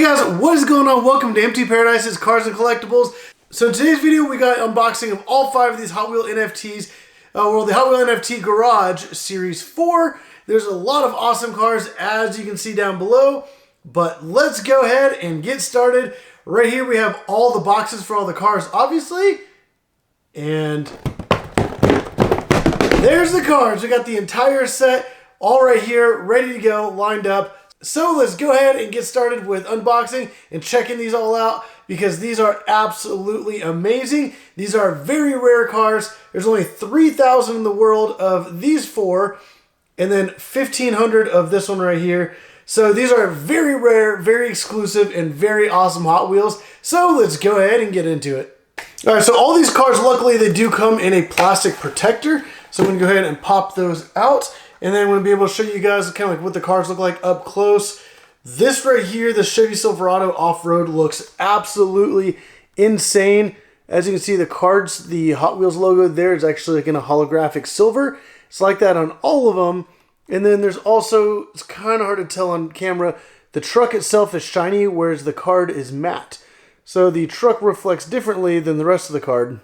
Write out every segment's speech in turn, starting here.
guys, what is going on? Welcome to Empty Paradise's Cars and Collectibles. So in today's video, we got an unboxing of all 5 of these Hot Wheel NFTs. The Hot Wheel NFT Garage Series 4. There's a lot of awesome cars, as you can see down below. But let's go ahead and get started. Right here, we have all the boxes for all the cars, obviously. And there's the cars. We got the entire set all right here, ready to go, lined up. So let's go ahead and get started with unboxing and checking these all out because these are absolutely amazing. These are very rare cars. There's only 3,000 in the world of these 4 and then 1,500 of this one right here. So these are very rare, very exclusive, and very awesome Hot Wheels. So let's go ahead and get into it. All right, so all these cars, luckily, they do come in a plastic protector. So I'm gonna go ahead and pop those out. And then I'm going to be able to show you guys kind of like what the cars look like up close. This right here, the Chevy Silverado Off-Road, looks absolutely insane. As you can see, the cards, the Hot Wheels logo there is actually like in a holographic silver. It's like that on all of them. And then there's also, it's kind of hard to tell on camera, the truck itself is shiny, whereas the card is matte. So the truck reflects differently than the rest of the card.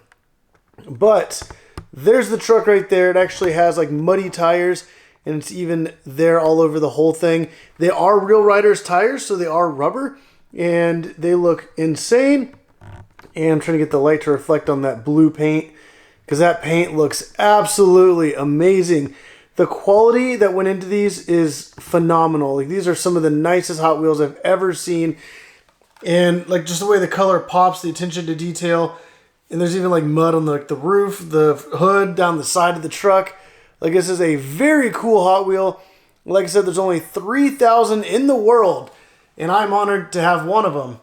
But there's the truck right there. It actually has like muddy tires. And it's even there all over the whole thing. They are Real Riders tires, so they are rubber. And they look insane. And I'm trying to get the light to reflect on that blue paint, because that paint looks absolutely amazing. The quality that went into these is phenomenal. Like, these are some of the nicest Hot Wheels I've ever seen. And like just the way the color pops, the attention to detail. And there's even like mud on the roof, the hood, down the side of the truck. Like, this is a very cool Hot Wheel. Like I said, there's only 3,000 in the world, and I'm honored to have one of them.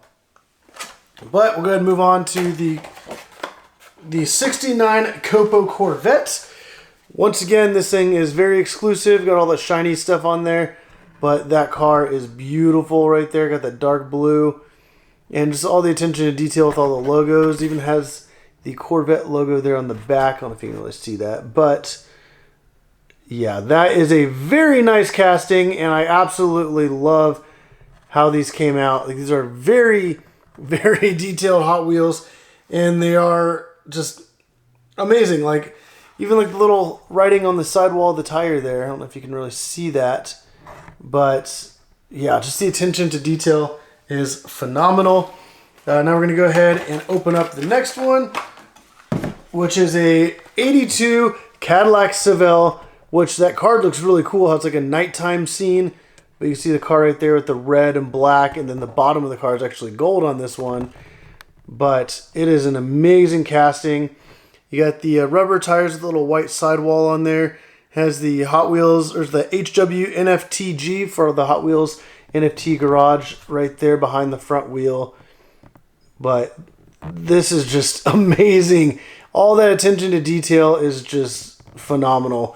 But we'll go ahead and move on to the 69 Copo Corvette. Once again, this thing is very exclusive. Got all the shiny stuff on there, but that car is beautiful right there. Got that dark blue, and just all the attention to detail with all the logos. Even has the Corvette logo there on the back. I don't know if you can really see that, but yeah, that is a very nice casting, and I absolutely love how these came out. Like, these are very, very detailed Hot Wheels, and they are just amazing. Like, even like the little writing on the sidewall of the tire there. I don't know if you can really see that, but yeah, just the attention to detail is phenomenal. Now we're going to go ahead and open up the next one, which is a 82 Cadillac Seville. Which that card looks really cool. It's like a nighttime scene. But you can see the car right there with the red and black. And then the bottom of the car is actually gold on this one. But it is an amazing casting. You got the rubber tires with a little white sidewall on there. Has the Hot Wheels, or the HW NFTG for the Hot Wheels NFT Garage right there behind the front wheel. But this is just amazing. All that attention to detail is just phenomenal.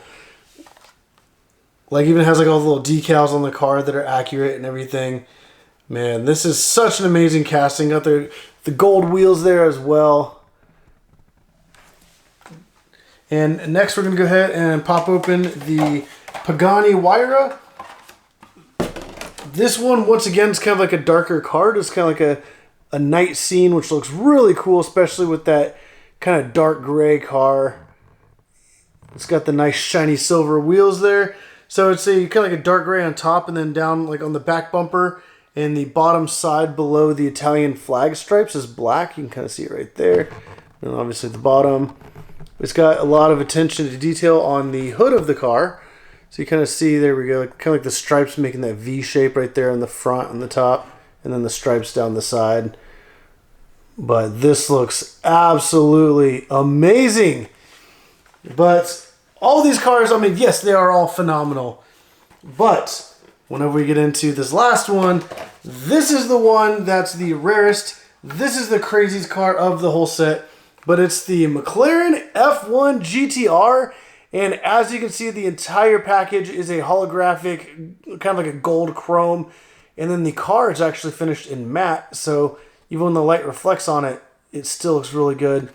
Like, even has like all the little decals on the car that are accurate and everything. Man, this is such an amazing casting. Got the gold wheels there as well. And next we're going to go ahead and pop open the Pagani Huayra. This one, once again, is kind of like a darker card. It's kind of like a night scene, which looks really cool, especially with that kind of dark gray car. It's got the nice shiny silver wheels there. So it's a kind of like a dark gray on top, and then down like on the back bumper and the bottom side below the Italian flag stripes is black. You can kind of see it right there. And obviously the bottom. It's got a lot of attention to detail on the hood of the car. So you kind of see, there we go, kind of like the stripes making that V shape right there on the front and the top, and then the stripes down the side. But this looks absolutely amazing. But all these cars, I mean, yes, they are all phenomenal. But whenever we get into this last one, this is the one that's the rarest. This is the craziest car of the whole set. But it's the McLaren F1 GTR. And as you can see, the entire package is a holographic, kind of like a gold chrome. And then the car is actually finished in matte. So even when the light reflects on it, it still looks really good.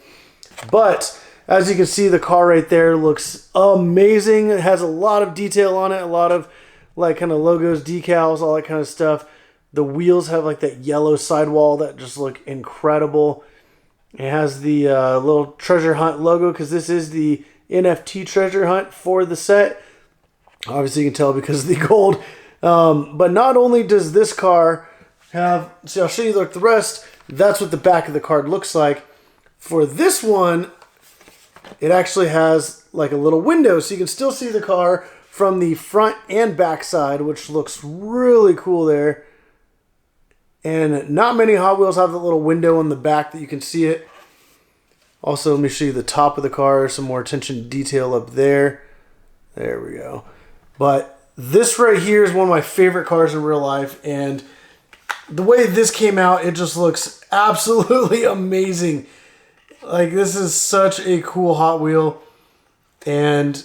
But as you can see, the car right there looks amazing. It has a lot of detail on it, a lot of like kind of logos, decals, all that kind of stuff. The wheels have like that yellow sidewall that just look incredible. It has the little treasure hunt logo because this is the NFT treasure hunt for the set. Obviously, you can tell because of the gold. But not only does this car have, see, I'll show you like the rest. That's what the back of the card looks like. For this one, it actually has like a little window, so you can still see the car from the front and back side, which looks really cool there. And not many Hot Wheels have the little window on the back that you can see it. Also, let me show you the top of the car, some more attention to detail up there. There we go. But this right here is one of my favorite cars in real life, and the way this came out, it just looks absolutely amazing. Like, this is such a cool Hot Wheel, and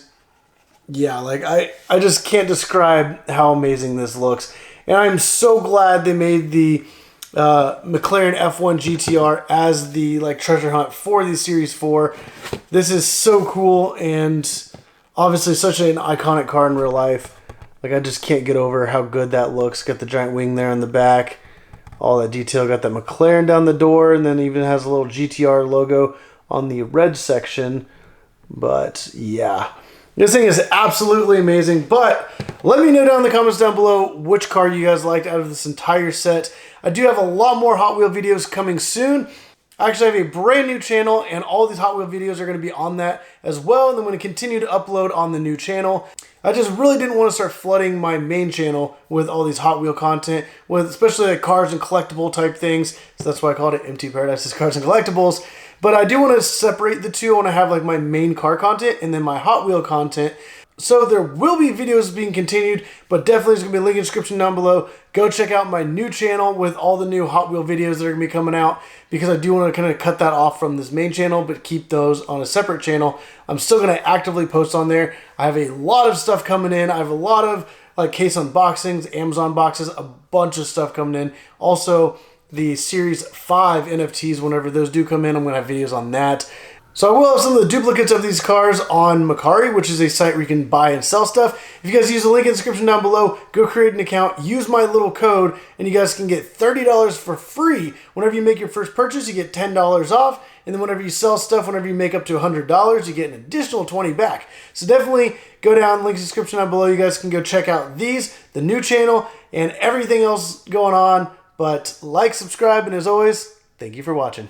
yeah, like I just can't describe how amazing this looks. And I'm so glad they made the McLaren F1 GTR as the like treasure hunt for the Series 4. This is so cool, and obviously such an iconic car in real life. Like, I just can't get over how good that looks. Got the giant wing there on the back. All that detail. Got that McLaren down the door, and then even has a little GTR logo on the red section. But yeah, this thing is absolutely amazing. But let me know down in the comments down below which car you guys liked out of this entire set. I do have a lot more Hot Wheel videos coming soon. I actually have a brand new channel, and all these Hot Wheel videos are going to be on that as well, and I'm going to continue to upload on the new channel. I just really didn't want to start flooding my main channel with all these Hot Wheel content, with especially like cars and collectible type things, so that's why I called it MT Paradise's Cars and Collectibles. But I do want to separate the two. I want to have like my main car content and then my Hot Wheel content. So there will be videos being continued, but definitely there's going to be a link in the description down below. Go check out my new channel with all the new Hot Wheel videos that are going to be coming out, because I do want to kind of cut that off from this main channel, but keep those on a separate channel. I'm still going to actively post on there. I have a lot of stuff coming in. I have a lot of like case unboxings, Amazon boxes, a bunch of stuff coming in. Also, the Series 5 NFTs, whenever those do come in, I'm going to have videos on that. So I will have some of the duplicates of these cars on Mercari, which is a site where you can buy and sell stuff. If you guys use the link in the description down below, go create an account, use my little code, and you guys can get $30 for free. Whenever you make your first purchase, you get $10 off. And then whenever you sell stuff, whenever you make up to $100, you get an additional $20 back. So definitely go down, link in the description down below. You guys can go check out these, the new channel, and everything else going on. But like, subscribe, and as always, thank you for watching.